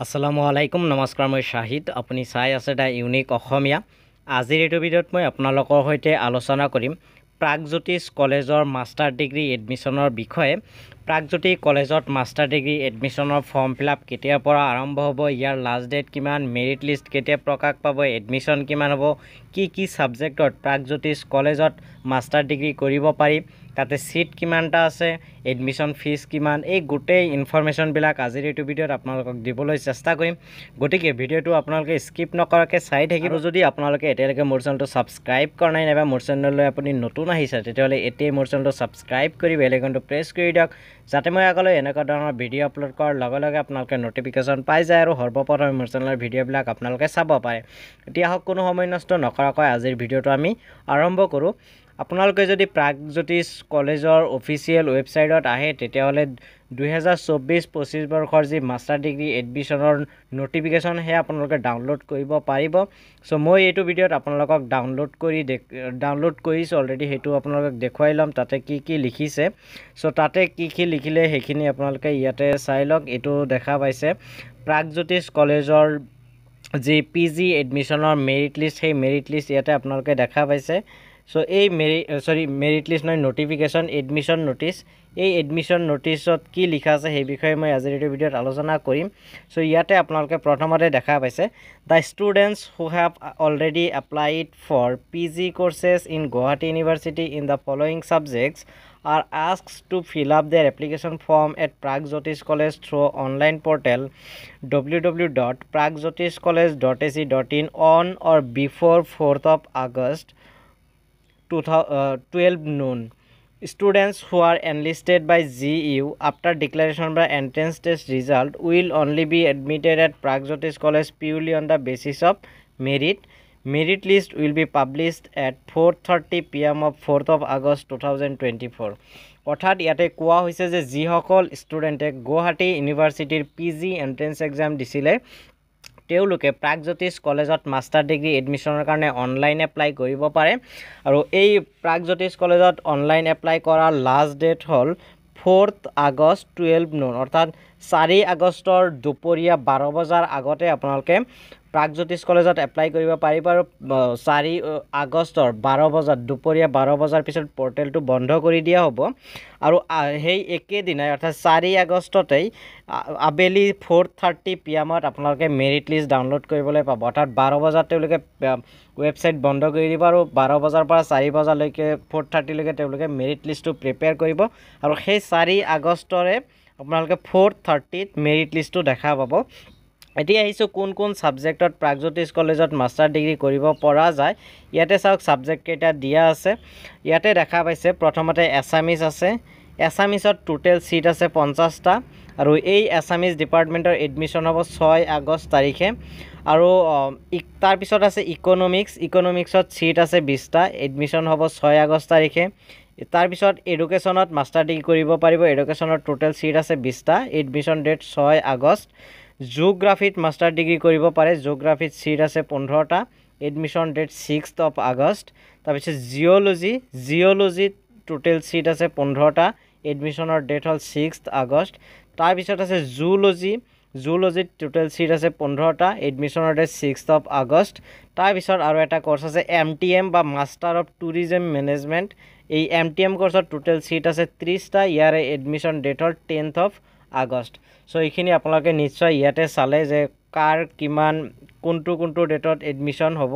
আসসালামু আলাইকুম নমস্কাৰ মই শাহিদ আপুনি চাই আছে দা ইউনিক অসমীয়া আজিৰ এই ভিডিঅ'ত মই আপোনালোকৰ সৈতে আলোচনা কৰিম প্ৰাগজ্যোতিষ কলেজৰ মাষ্টাৰ ডিগ্ৰী এডমিশনৰ বিষয়ে প্ৰাগজ্যোতি কলেজত মাষ্টাৰ ডিগ্ৰী এডমিশনৰ ফৰ্ম ফিলআপ কেতিয়াৰ পৰা আৰম্ভ হ'ব ইয়াৰ লাষ্ট ডেট কিমান মেৰিট লিষ্ট কেতিয়া প্ৰকাশ পাব এডমিশন কিমান হ'ব কি সাবজেক্টত প্ৰাগজ্যোতিষ কলেজত মাষ্টাৰ ডিগ্ৰী কৰিব পাৰি তাতে সিট কিমানটা আছে এডমিশন ফিজ কিমান এই গোটেই ইনফৰমেশন বিলাক আজিৰ এই ভিডিঅ'ত আপোনালোকক দিবলৈ চেষ্টা কৰিম গতিকে ভিডিঅ'টো আপোনালোকে স্কিপ নকৰাকৈ চাই থাকিব যদি আপোনালোকে এতিয়ালৈকে মোৰ চেনেলটো সাবস্ক্ৰাইব কৰা নাই নাইবা মোৰ চেনেললৈ আপুনি নতুন আহিছে তেতিয়াহ'লে এতিয়াই মোৰ চেনেলটো সাবস্ক্ৰাইব কৰি বেল আইকনটো প্ৰেছ কৰি দিয়ক যাতে মই আগলৈ এনেকুৱা ধৰণৰ ভিডিঅ' আপলোড কৰাৰ লগে লগে আপোনালোকে নটিফিকেশ্যন পাই যায় আৰু সৰ্বপ্ৰথমে মোৰ চেনেলৰ ভিডিঅ'বিলাক আপোনালোকে চাব পাৰে এতিয়া হওক কোনো সময় নষ্ট নকৰাকৈ আজিৰ ভিডিঅ'টো আমি আৰম্ভ কৰোঁ আপোনালোকে যদি প্ৰাগজ্যোতিষ কলেজৰ অফিচিয়েল ৱেবছাইটত আহে তেতিয়াহ'লে 2024-25 বৰ্ষৰ যি মাষ্টাৰ ডিগ্ৰী এডমিশনৰ নটিফিকেশ্যন হে আপোনালোকে ডাউনলোড কৰিব পাৰিব সো মই এইটো ভিডিঅ'ত আপোনালোকক ডাউনলোড কৰিছো অলৰেডি হেতু আপোনালোকক দেখুৱাই লম তাতে কি লিখিছে সো তাতে কি লিখিলে হেখিনি আপোনালোকে ইয়াতে চাই লওক এটো দেখা পাইছে প্ৰাগজ্যোতিষ কলেজৰ যি পিজি এডমিশনৰ মেৰিট লিষ্ট সেই মেৰিট লিষ্ট ইয়াতে আপোনালোকে দেখা পাইছে So মেৰিট লিষ্ট নহয় নোটিফিকেশ্যন এডমিশন নোটিছ এই এডমিশন নোটিছত কি লিখা আছে সেই বিষয়ে মই আজিৰ এই ভিডিঅ'ত আলোচনা কৰিম সো ইয়াতে আপোনালোকে প্ৰথমতে দেখা পাইছে the students who have already applied for PG courses in Guwahati University in the following subjects are asked to fill up their application form at Pragjyotish College through online portal www.pragjyotishcollege.ac.in on or before 4th of August 12 noon. Students who are enlisted by GU after declaration by entrance test result will only be admitted at Pragjyotish College purely on the basis of merit. Merit list will be published at 4:30 PM of 4th of August 2024. অৰ্থাৎ ইয়াতে কোৱা হৈছে যে যিসকল ষ্টুডেণ্টে গুৱাহাটী ইউনিভাৰ্চিটিৰ PG entrance exam দিছিলে তেওঁলোকে প্ৰাগজ্যোতিষ কলেজত মাষ্টাৰ ডিগ্ৰী এডমিশনৰ কাৰণে অনলাইন এপ্লাই কৰিব পাৰে আৰু এই প্ৰাগজ্যোতিষ কলেজত অনলাইন এপ্লাই কৰাৰ লাষ্ট ডেট হ'ল 4th August 12 noon অৰ্থাৎ 4 আগষ্টৰ দুপৰীয়া 12 বজাৰ আগতে আপোনালোকে প্ৰাগজ্যোতিষ কলেজত এপ্লাই কৰিব পাৰিব আৰু 4 আগষ্টৰ 12 বজাত দুপৰীয়া 12 বজাৰ পিছত পৰ্টেলটো বন্ধ কৰি দিয়া হ'ব আৰু সেই একে দিনাই অৰ্থাৎ 4 আগষ্টতেই আবেলি 4:30 PM ত আপোনালোকে মেৰিট লিষ্ট ডাউনলোড কৰিবলৈ পাব অৰ্থাৎ 12 বজাত তেওঁলোকে ৱেবছাইট বন্ধ কৰি দিব আৰু 12 বজাৰ পৰা 4 বজালৈকে 4:30 লৈকে তেওঁলোকে মেৰিট লিষ্টটো প্ৰিপেয়াৰ কৰিব আৰু সেই 4 আগষ্টৰে আপোনালোকে 4:30 ত মেৰিট লিষ্টটো দেখা পাব এতিয়া আহিছো কোন সাবজেক্টত প্ৰাগজ্যোতিষ কলেজত মাষ্টাৰ ডিগ্ৰী কৰিব পৰা যায় ইয়াতে চাওক সাবজেক্ট কেইটা দিয়া আছে ইয়াতে দেখা পাইছে প্ৰথমতে এছামিজ আছে এছামিজত টোটেল সিট আছে 50টা আৰু এই এছামিজ ডিপাৰ্টমেন্টৰ এডমিশন হ'ব 6 আগষ্ট তাৰিখে আৰু তাৰ পিছত আছে ইকোনমিক্সত সিট আছে 20টা এডমিশন হ'ব 6 আগষ্ট তাৰিখে তাৰ পিছত এডুকেশনত মাষ্টাৰ ডিগ্ৰী কৰিব পাৰিব এডুকেশনৰ টোটেল সিট আছে 20টা এডমিশন ডেট 6 আগষ্ট জিওগ্ৰাফিত মাষ্টাৰ ডিগ্ৰী কৰিব পাৰে জিওগ্ৰাফিত সিট আছে 15টা admission date 6th of August তাৰ পিছত জিঅলজিত টোটেল সিট আছে 15টা এডমিশনৰ ডেট হ'ল 6th August তাৰ পিছত আছে জুলজিত টোটেল সিট আছে 15টা এডমিশনৰ ডেট 6th of August তাৰ পিছত আৰু এটা কোৰ্স আছে MTM বা মাষ্টাৰ অফ টুৰিজম মেনেজমেন্ট এই MTM কোৰ্সৰ টোটেল সিট আছে 30টা ইয়াৰে এডমিশন ডেট হ'ল 10th of August সো এইখিনি আপোনালোকে নিশ্চয় ইয়াতে চালে যে কাৰ কিমান কোনটো ডেটত এডমিশন হ'ব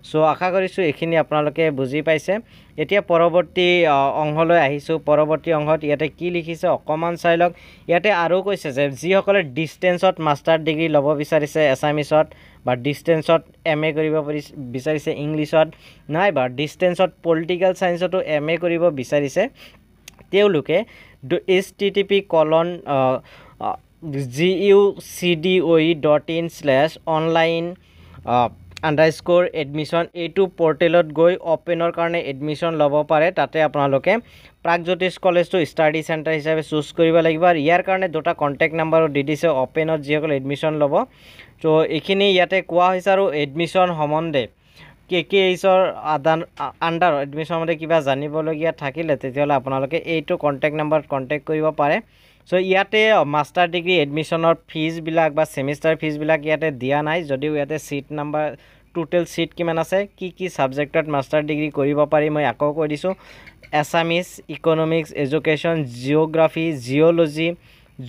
সো আশা কৰিছো এইখিনি আপোনালোকে বুজি পাইছে এতিয়া পৰৱৰ্তী অংশলৈ আহিছো পৰৱৰ্তী অংশত ইয়াতে কি লিখিছে অকমান চাই লওক ইয়াতে আৰু কৈছে যে যিসকলে ডিসটেন্সত মাষ্টাৰ ডিগ্ৰী ল'ব বিচাৰিছে এছামিছত বা ডিসটেন্সত MA কৰিব বিচাৰিছে ইংলিছত নাইবা ডিসটেন্সত পলিটিক্যাল সায়েন্সতো MA কৰিব বিচাৰিছে তেওঁলোকে http://gucdoe.in/online_admission এইটো পৰ্টেলত গৈ ওপেনৰ কাৰণে এডমিশন ল'ব পাৰে তাতে আপোনালোকে প্ৰাগজ্যোতিষ কলেজটো ষ্টাডি সেন্টাৰ হিচাপে চুজ কৰিব লাগিব আৰু ইয়াৰ কাৰণে দুটা কন্টাক্ট নাম্বাৰো দি দিছে ওপেনত যিসকল এডমিশন ল'ব তো এইখিনি ইয়াতে কোৱা হৈছে আৰু এডমিশন সম্বন্ধে কেকেএইচৰ আন্ডাৰ এডমিশন মতে কিবা জানিবলগীয়া থাকিলে তেতিয়াহ'লে আপোনালোকে এইটো কন্টাক্ট নাম্বাৰত কন্টাক্ট কৰিব পাৰে সো ইয়াতে মাষ্টাৰ ডিগ্ৰী এডমিশ্যনৰ ফিজবিলাক বা ছেমিষ্টাৰ ফিজবিলাক ইয়াতে দিয়া নাই যদিও ইয়াতে সিট নাম্বাৰ টোটেল সিট কিমান আছে কি সাবজেক্টত মাষ্টাৰ ডিগ্ৰী কৰিব পাৰি মই আকৌ কৈ দিছোঁ Assamese economics education geography geology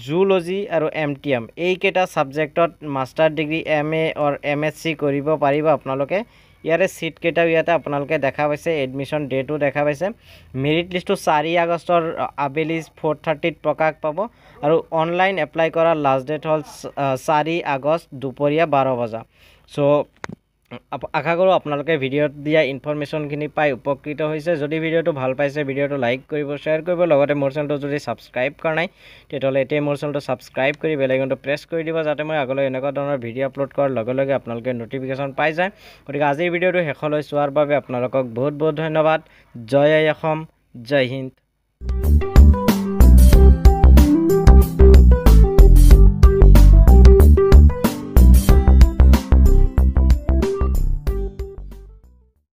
zoology আৰু MTM এইকেইটা সাবজেক্টত master degree MA or MSc কৰিব পাৰিব আপোনালোকে ইয়াৰে সিট কেইটাও ইয়াতে আপোনালোকে দেখা পাইছে এডমিশ্যন ডেটো দেখা পাইছে মেৰিট লিষ্টটো 4 আগষ্টৰ আবেলি 4:30 প্ৰকাশ পাব আৰু অনলাইন এপ্লাই কৰাৰ লাষ্ট ডেট হ'ল 4 আগষ্ট দুপৰীয়া 12 বজা সো আশা কৰোঁ আপোনালোকে ভিডিঅ'ত দিয়া ইনফৰমেশ্যনখিনি পাই উপকৃত হৈছে যদি ভিডিঅ'টো ভাল পাইছে ভিডিঅ'টো লাইক কৰিব শ্বেয়াৰ কৰিব লগতে মোৰ চেনেলটো যদি ছাবস্ক্ৰাইব কৰা নাই তেতিয়াহ'লে এতিয়া মোৰ চেনেলটো ছাবস্ক্ৰাইব কৰি বেল আইকনটো প্ৰেছ কৰি দিব যাতে মই আগলৈ এনেকুৱা ধৰণৰ ভিডিঅ' আপলোড কৰাৰ লগে লগে আপোনালোকে ন'টিফিকেশ্যন পাই যায় গতিকে আজিৰ ভিডিঅ'টো শেষলৈ চোৱাৰ বাবে আপোনালোকক বহুত বহুত ধন্যবাদ জয় আই অসম জয় হিন্দ